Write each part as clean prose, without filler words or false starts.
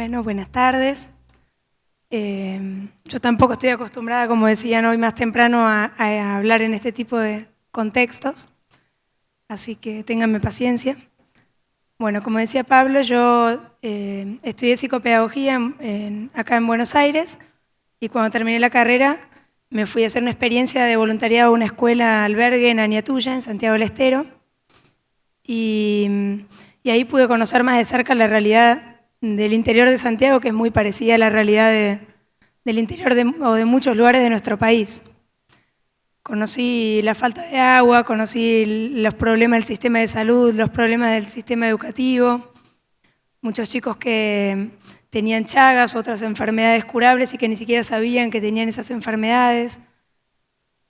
Bueno, buenas tardes. Yo tampoco estoy acostumbrada, como decían hoy más temprano, a hablar en este tipo de contextos, así que ténganme paciencia. Bueno, como decía Pablo, yo estudié psicopedagogía acá en Buenos Aires y cuando terminé la carrera me fui a hacer una experiencia de voluntariado a una escuela albergue en Aniatuya, en Santiago del Estero, y ahí pude conocer más de cerca la realidad del interior de Santiago, que es muy parecida a la realidad del interior o de muchos lugares de nuestro país. Conocí la falta de agua, conocí los problemas del sistema de salud, los problemas del sistema educativo, muchos chicos que tenían chagas, otras enfermedades curables y que ni siquiera sabían que tenían esas enfermedades.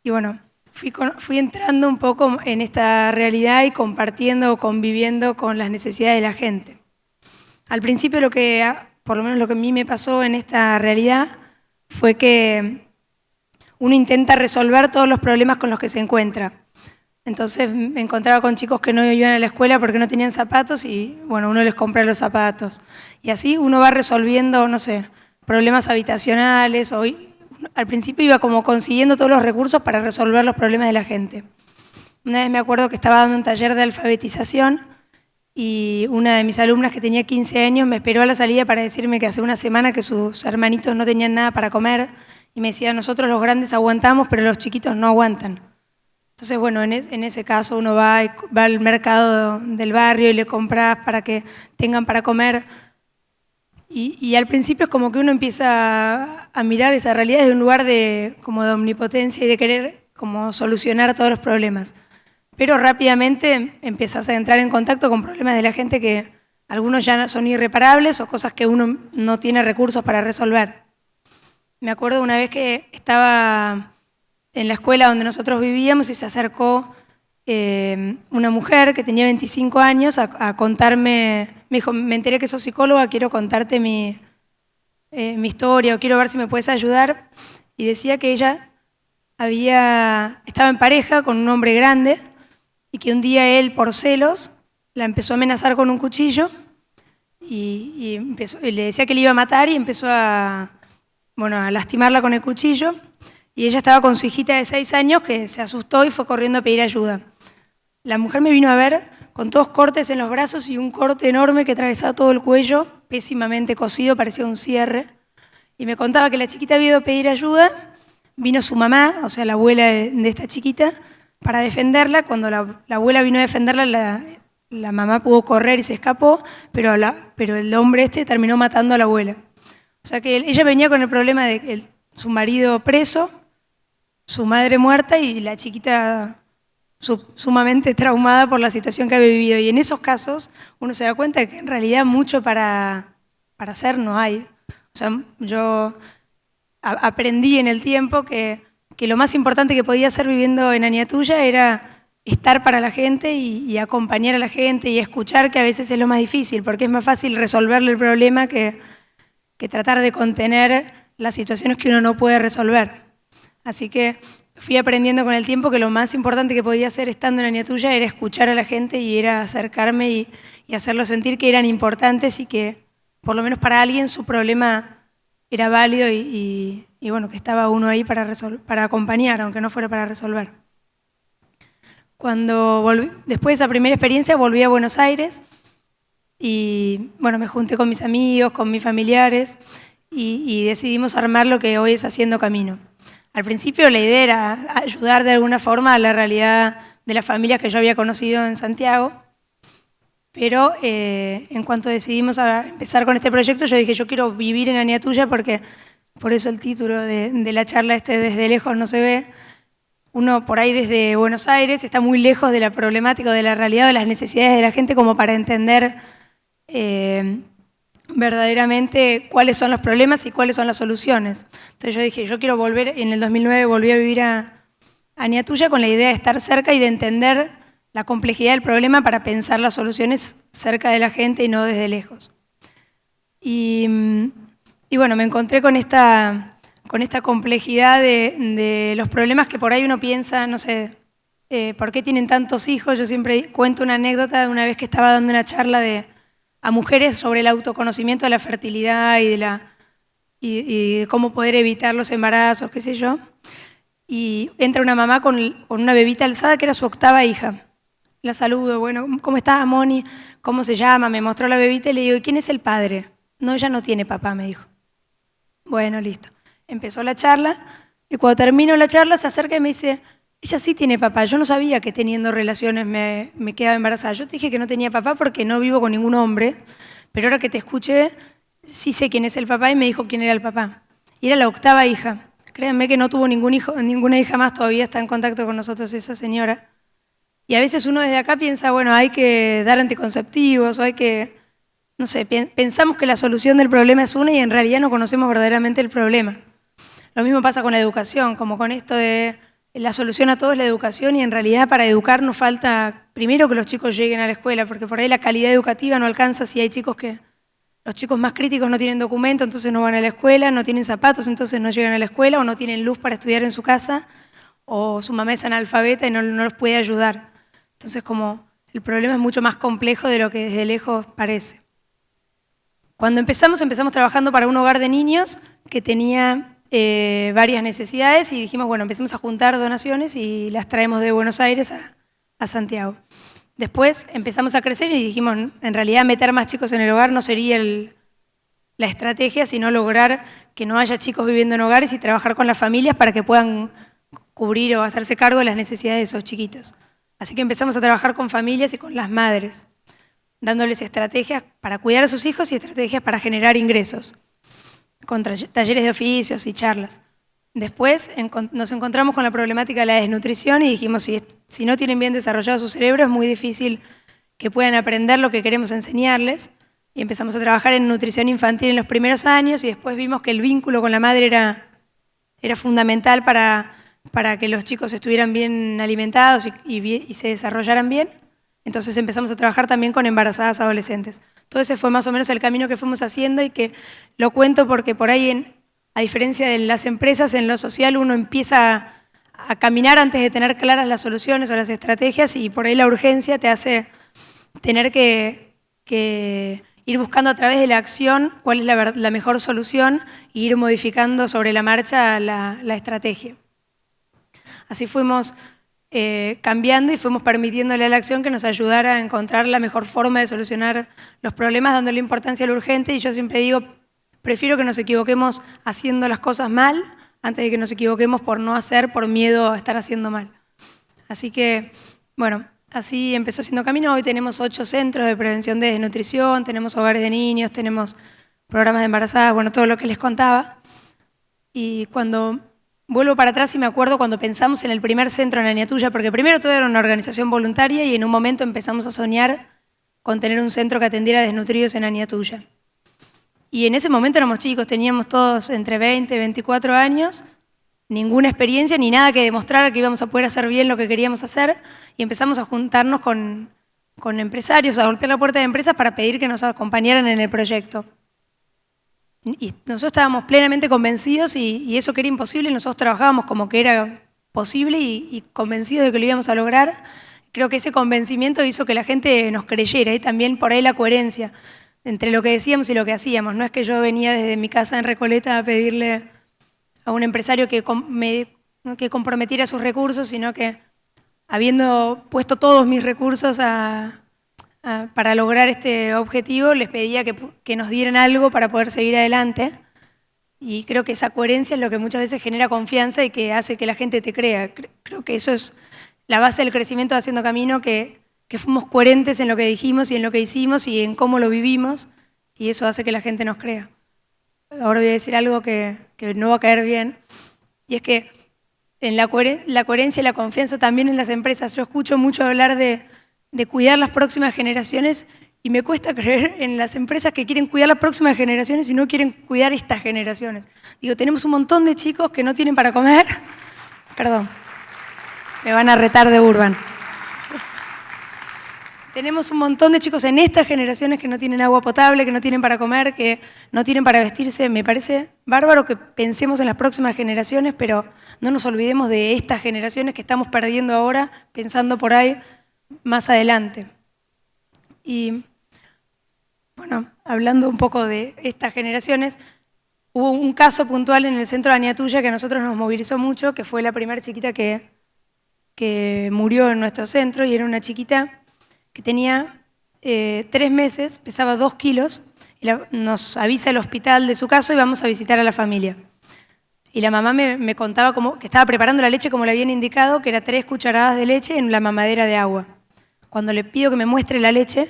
Y bueno, fui entrando un poco en esta realidad y compartiendo, conviviendo con las necesidades de la gente. Al principio por lo menos lo que a mí me pasó en esta realidad fue que uno intenta resolver todos los problemas con los que se encuentra. Entonces me encontraba con chicos que no iban a la escuela porque no tenían zapatos y bueno, uno les compra los zapatos. Y así uno va resolviendo, no sé, problemas habitacionales. Al principio iba como consiguiendo todos los recursos para resolver los problemas de la gente. Una vez me acuerdo que estaba dando un taller de alfabetización y una de mis alumnas que tenía 15 años me esperó a la salida para decirme que hace una semana que sus hermanitos no tenían nada para comer y me decía, nosotros los grandes aguantamos, pero los chiquitos no aguantan. Entonces, bueno, en ese caso uno va al mercado del barrio y le compras para que tengan para comer. Y al principio es como que uno empieza a mirar esa realidad desde un lugar como de omnipotencia y de querer como solucionar todos los problemas. Pero rápidamente empiezas a entrar en contacto con problemas de la gente que algunos ya son irreparables o cosas que uno no tiene recursos para resolver. Me acuerdo una vez que estaba en la escuela donde nosotros vivíamos y se acercó una mujer que tenía 25 años a contarme, me dijo, me enteré que sos psicóloga, quiero contarte mi historia o quiero ver si me puedes ayudar. Y decía que ella estaba en pareja con un hombre grande y que un día él, por celos, la empezó a amenazar con un cuchillo y le decía que le iba a matar y empezó a lastimarla con el cuchillo. Y ella estaba con su hijita de 6 años que se asustó y fue corriendo a pedir ayuda. La mujer me vino a ver con 2 cortes en los brazos y un corte enorme que atravesaba todo el cuello, pésimamente cosido, parecía un cierre. Y me contaba que la chiquita había ido a pedir ayuda, vino su mamá, o sea, la abuela de esta chiquita, para defenderla. Cuando la abuela vino a defenderla, la mamá pudo correr y se escapó, pero el hombre terminó matando a la abuela. O sea que ella venía con el problema de su marido preso, su madre muerta y la chiquita sumamente traumada por la situación que había vivido. Y en esos casos uno se da cuenta de que en realidad mucho para hacer no hay. O sea, yo aprendí en el tiempo que lo más importante que podía hacer viviendo en Aniatuya era estar para la gente y acompañar a la gente y escuchar, que a veces es lo más difícil, porque es más fácil resolverle el problema que tratar de contener las situaciones que uno no puede resolver. Así que fui aprendiendo con el tiempo que lo más importante que podía hacer estando en Aniatuya era escuchar a la gente y era acercarme y hacerlos sentir que eran importantes y que por lo menos para alguien su problema era válido y bueno, que estaba uno ahí para acompañar, aunque no fuera para resolver. Después de esa primera experiencia volví a Buenos Aires y bueno, me junté con mis amigos, con mis familiares y decidimos armar lo que hoy es Haciendo Camino. Al principio la idea era ayudar de alguna forma a la realidad de las familias que yo había conocido en Santiago, pero en cuanto decidimos empezar con este proyecto, yo dije, yo quiero vivir en Aniatuya porque, por eso el título de la charla desde lejos no se ve. Uno por ahí desde Buenos Aires está muy lejos de la problemática, de la realidad, de las necesidades de la gente como para entender verdaderamente cuáles son los problemas y cuáles son las soluciones. Entonces yo dije, yo quiero volver, en el 2009 volví a vivir a Aniatuya con la idea de estar cerca y de entender la complejidad del problema para pensar las soluciones cerca de la gente y no desde lejos. Y bueno, me encontré con esta complejidad de los problemas que por ahí uno piensa, no sé, ¿por qué tienen tantos hijos? Yo siempre cuento una anécdota de una vez que estaba dando una charla de a mujeres sobre el autoconocimiento de la fertilidad y de cómo poder evitar los embarazos, qué sé yo. Y entra una mamá con una bebita alzada que era su octava hija. La saludo, bueno, ¿cómo estás, Moni? ¿Cómo se llama? Me mostró la bebita y le digo, ¿y quién es el padre? No, ella no tiene papá, me dijo. Bueno, listo. Empezó la charla y cuando terminó la charla se acerca y me dice, ella sí tiene papá. Yo no sabía que teniendo relaciones me quedaba embarazada. Yo te dije que no tenía papá porque no vivo con ningún hombre, pero ahora que te escuché, sí sé quién es el papá y me dijo quién era el papá. Y era la octava hija. Créanme que no tuvo ningún hijo, ninguna hija más, todavía está en contacto con nosotros esa señora. Y a veces uno desde acá piensa, bueno, hay que dar anticonceptivos o hay que, no sé, pensamos que la solución del problema es una y en realidad no conocemos verdaderamente el problema. Lo mismo pasa con la educación, como con esto de la solución a todo es la educación y en realidad para educar nos falta primero que los chicos lleguen a la escuela, porque por ahí la calidad educativa no alcanza si hay chicos que, los chicos más críticos no tienen documento, entonces no van a la escuela, no tienen zapatos, entonces no llegan a la escuela o no tienen luz para estudiar en su casa o su mamá es analfabeta y no los puede ayudar. Entonces como el problema es mucho más complejo de lo que desde lejos parece. Cuando empezamos trabajando para un hogar de niños que tenía varias necesidades y dijimos, bueno, empecemos a juntar donaciones y las traemos de Buenos Aires a Santiago. Después empezamos a crecer y dijimos, en realidad meter más chicos en el hogar no sería la estrategia, sino lograr que no haya chicos viviendo en hogares y trabajar con las familias para que puedan cubrir o hacerse cargo de las necesidades de esos chiquitos. Así que empezamos a trabajar con familias y con las madres, dándoles estrategias para cuidar a sus hijos y estrategias para generar ingresos, con talleres de oficios y charlas. Después nos encontramos con la problemática de la desnutrición y dijimos, si no tienen bien desarrollado su cerebro es muy difícil que puedan aprender lo que queremos enseñarles. Y empezamos a trabajar en nutrición infantil en los primeros años y después vimos que el vínculo con la madre era fundamental para que los chicos estuvieran bien alimentados y se desarrollaran bien. Entonces empezamos a trabajar también con embarazadas adolescentes. Todo ese fue más o menos el camino que fuimos haciendo y que lo cuento porque por ahí, a diferencia de las empresas, en lo social uno empieza a caminar antes de tener claras las soluciones o las estrategias y por ahí la urgencia te hace tener que ir buscando a través de la acción cuál es la mejor solución e ir modificando sobre la marcha la estrategia. Así fuimos cambiando y fuimos permitiéndole a la acción que nos ayudara a encontrar la mejor forma de solucionar los problemas, dándole importancia a lo urgente. Y yo siempre digo, prefiero que nos equivoquemos haciendo las cosas mal antes de que nos equivoquemos por no hacer, por miedo a estar haciendo mal. Así que, bueno, así empezó Haciendo Camino. Hoy tenemos 8 centros de prevención de desnutrición, tenemos hogares de niños, tenemos programas de embarazadas, bueno, todo lo que les contaba. Y cuando vuelvo para atrás y me acuerdo cuando pensamos en el primer centro en Aniatuya, porque primero todo era una organización voluntaria y en un momento empezamos a soñar con tener un centro que atendiera a desnutridos en Aniatuya. Y en ese momento éramos chicos, teníamos todos entre 20 y 24 años, ninguna experiencia ni nada que demostrar que íbamos a poder hacer bien lo que queríamos hacer y empezamos a juntarnos con empresarios, a golpear la puerta de empresas para pedir que nos acompañaran en el proyecto. Y nosotros estábamos plenamente convencidos y eso que era imposible, nosotros trabajábamos como que era posible y convencidos de que lo íbamos a lograr. Creo que ese convencimiento hizo que la gente nos creyera y también por ahí la coherencia entre lo que decíamos y lo que hacíamos. No es que yo venía desde mi casa en Recoleta a pedirle a un empresario que comprometiera sus recursos, sino que habiendo puesto todos mis recursos para lograr este objetivo, les pedía que nos dieran algo para poder seguir adelante. Y creo que esa coherencia es lo que muchas veces genera confianza y que hace que la gente te crea. Creo que eso es la base del crecimiento de Haciendo Camino, que fuimos coherentes en lo que dijimos y en lo que hicimos y en cómo lo vivimos, y eso hace que la gente nos crea. Ahora voy a decir algo que no va a caer bien, y es que en la coherencia y la confianza también en las empresas. Yo escucho mucho hablar de cuidar las próximas generaciones y me cuesta creer en las empresas que quieren cuidar las próximas generaciones y no quieren cuidar estas generaciones. Digo, tenemos un montón de chicos que no tienen para comer. Perdón, me van a retar de Urban. Tenemos un montón de chicos en estas generaciones que no tienen agua potable, que no tienen para comer, que no tienen para vestirse. Me parece bárbaro que pensemos en las próximas generaciones, pero no nos olvidemos de estas generaciones que estamos perdiendo ahora, pensando por ahí más adelante. Y bueno, hablando un poco de estas generaciones, hubo un caso puntual en el centro de Aniatuya que a nosotros nos movilizó mucho, que fue la primera chiquita que murió en nuestro centro, y era una chiquita que tenía 3 meses, pesaba 2 kilos, y nos avisa el hospital de su caso y vamos a visitar a la familia. Y la mamá me contaba que estaba preparando la leche como le habían indicado, que era 3 cucharadas de leche en la mamadera de agua. Cuando le pido que me muestre la leche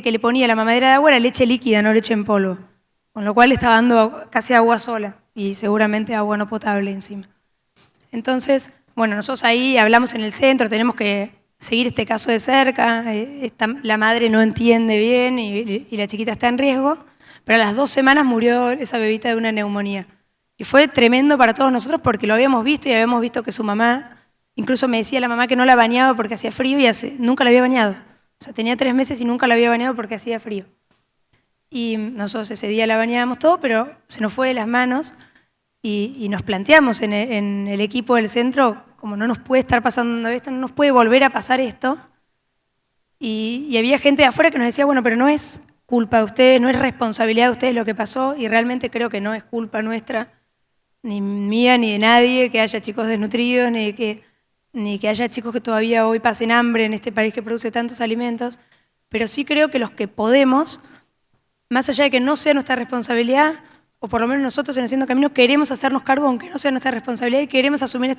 que le ponía la mamadera de agua era leche líquida, no leche en polvo. Con lo cual estaba dando casi agua sola y seguramente agua no potable encima. Entonces, bueno, nosotros ahí hablamos en el centro, tenemos que seguir este caso de cerca, la madre no entiende bien y la chiquita está en riesgo, pero a las 2 semanas murió esa bebita de una neumonía. Y fue tremendo para todos nosotros porque lo habíamos visto y habíamos visto que su mamá, incluso me decía la mamá que no la bañaba porque hacía frío y nunca la había bañado. O sea, tenía 3 meses y nunca la había bañado porque hacía frío. Y nosotros ese día la bañábamos todo, pero se nos fue de las manos y nos planteamos en el equipo del centro, como no nos puede estar pasando esto, no nos puede volver a pasar esto. Y había gente de afuera que nos decía, bueno, pero no es culpa de ustedes, no es responsabilidad de ustedes lo que pasó, y realmente creo que no es culpa nuestra, ni mía, ni de nadie, que haya chicos desnutridos, ni que haya chicos que todavía hoy pasen hambre en este país que produce tantos alimentos, pero sí creo que los que podemos, más allá de que no sea nuestra responsabilidad, o por lo menos nosotros en Haciendo Camino queremos hacernos cargo aunque no sea nuestra responsabilidad y queremos asumir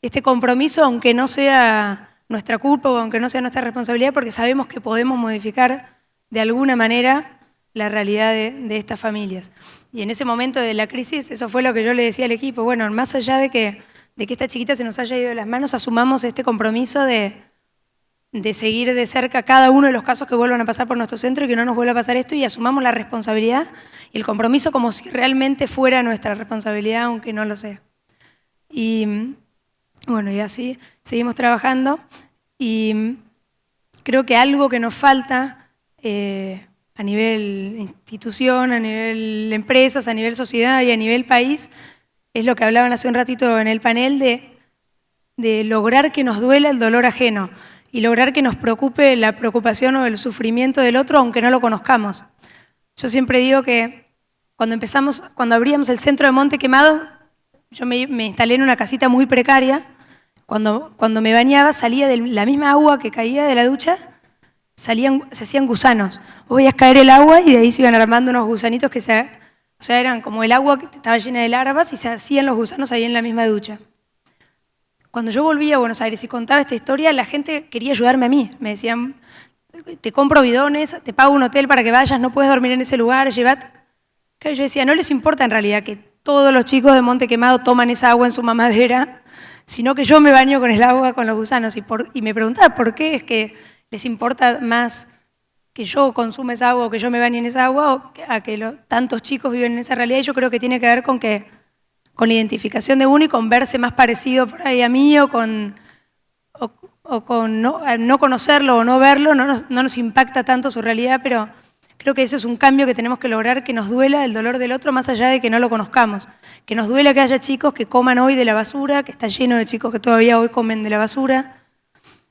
este compromiso aunque no sea nuestra culpa o aunque no sea nuestra responsabilidad, porque sabemos que podemos modificar de alguna manera la realidad de estas familias. Y en ese momento de la crisis, eso fue lo que yo le decía al equipo, bueno, más allá de que esta chiquita se nos haya ido de las manos, asumamos este compromiso de seguir de cerca cada uno de los casos que vuelvan a pasar por nuestro centro y que no nos vuelva a pasar esto, y asumamos la responsabilidad y el compromiso como si realmente fuera nuestra responsabilidad, aunque no lo sea. Y bueno, y así seguimos trabajando, y creo que algo que nos falta a nivel institución, a nivel empresas, a nivel sociedad y a nivel país, es lo que hablaban hace un ratito en el panel de lograr que nos duela el dolor ajeno y lograr que nos preocupe la preocupación o el sufrimiento del otro, aunque no lo conozcamos. Yo siempre digo que cuando abríamos el centro de Monte Quemado, yo me instalé en una casita muy precaria. Cuando me bañaba, salía de la misma agua que caía de la ducha, se hacían gusanos. Vos veías caer el agua y de ahí se iban armando unos gusanitos o sea, eran como el agua que estaba llena de larvas y se hacían los gusanos ahí en la misma ducha. Cuando yo volví a Buenos Aires y contaba esta historia, la gente quería ayudarme a mí. Me decían, te compro bidones, te pago un hotel para que vayas, no puedes dormir en ese lugar, llevate. Claro, yo decía, no les importa en realidad que todos los chicos de Monte Quemado toman esa agua en su mamadera, sino que yo me baño con el agua, con los gusanos. Y me preguntaba por qué es que les importa más que yo consuma esa agua o que yo me bañe en esa agua o a que tantos chicos viven en esa realidad. Y yo creo que tiene que ver con la identificación de uno y con verse más parecido por ahí a mí o con no conocerlo o no verlo, no nos impacta tanto su realidad, pero creo que ese es un cambio que tenemos que lograr, que nos duela el dolor del otro más allá de que no lo conozcamos, que nos duela que haya chicos que coman hoy de la basura, que está lleno de chicos que todavía hoy comen de la basura.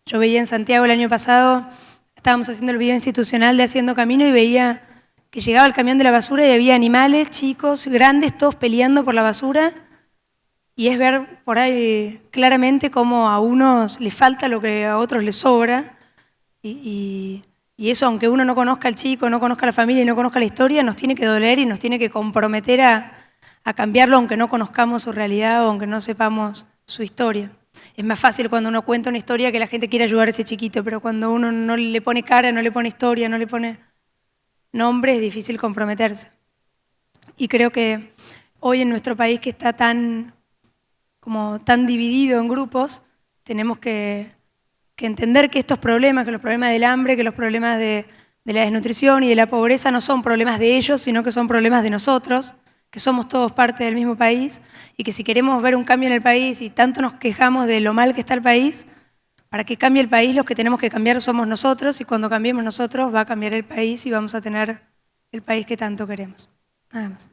Yo veía en Santiago el año pasado, estábamos haciendo el video institucional de Haciendo Camino y veía que llegaba el camión de la basura y había animales, chicos, grandes, todos peleando por la basura, y es ver por ahí claramente cómo a unos les falta lo que a otros les sobra, y eso, aunque uno no conozca al chico, no conozca a la familia y no conozca la historia, nos tiene que doler y nos tiene que comprometer a cambiarlo aunque no conozcamos su realidad o aunque no sepamos su historia. Es más fácil cuando uno cuenta una historia que la gente quiere ayudar a ese chiquito, pero cuando uno no le pone cara, no le pone historia, no le pone nombre, es difícil comprometerse. Y creo que hoy en nuestro país, que está tan dividido en grupos, tenemos que entender que estos problemas, que los problemas del hambre, que los problemas de la desnutrición y de la pobreza no son problemas de ellos, sino que son problemas de nosotros, que somos todos parte del mismo país, y que si queremos ver un cambio en el país y tanto nos quejamos de lo mal que está el país, para que cambie el país los que tenemos que cambiar somos nosotros, y cuando cambiemos nosotros va a cambiar el país y vamos a tener el país que tanto queremos. Nada más.